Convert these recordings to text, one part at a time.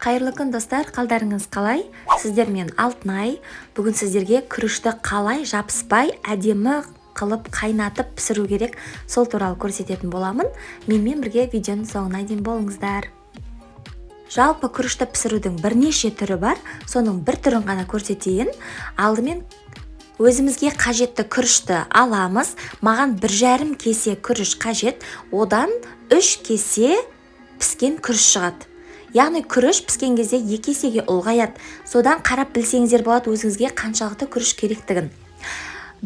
Қайырлы күн достар, қалдарыңыз қалай? Сіздермен Алтынай. Бүгін сіздерге күрішті қалай жабыспай әдемі қылып қайнатып пісіру керек, сол туралы көрсететін боламын. Менімен бірге видеоның соңына дейін болыңыздар. Жалпы күрішті пісірудің бірнеше түрі бар, соның бір түрін ғана көрсетейін. Алдымен өзімізге қажетті күрішті аламыз. Маған 1,5 кесе күріш қажет, одан 3 кесе піскен күріш шығады. Яғни күріш піскен кезде 2 есеге ұлғаяды. Содан қарап білсеңіздер болады өзіңізге қаншалықты күріш керектігін.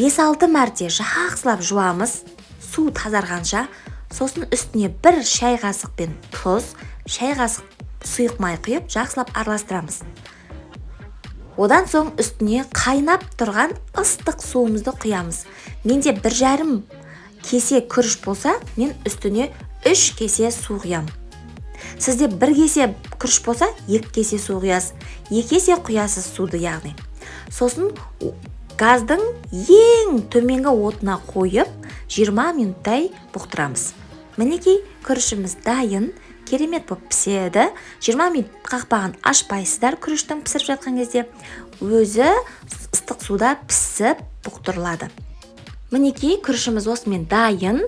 5-6 мәрте жақсылап жуамыз, су тазарғанша. Сосын үстіне 1 шай қасықпен тұз, шай қасық сұйық май құйып, жақсылап араластырамыз. Одан соң үстіне қайнап тұрған ыстық суымызды құямыз. Менде 1,5 кесе күріш болса, мен үстіне 3 кесе су құям. Сізде 1 кесе күріш болса, 2 кесе су құясыз. 2 кесе құясыз суды яғни. Сосын газдың ең төменгі отына қойып, 20 минуттай бұқтырамыз. Мінекей күрішіміз дайын, керемет болып піседі. 20 минут қақпағын ашпайсыздар күріштің пісіріп жатқан кезде. Өзі ыстық суда пісіп бұқтырылады. Мінекей күрішіміз осымен дайын.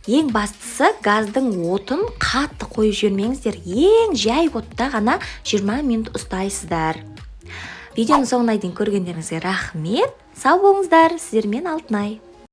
Ең бастысы газдың отын қатты қойып жібермеңіздер. Ең жай отта ғана 20 минут ұстайсыздар. Видеоның соңына дейін көргендеріңізге рахмет. Сау болыңыздар. Сіздермен Алтынай.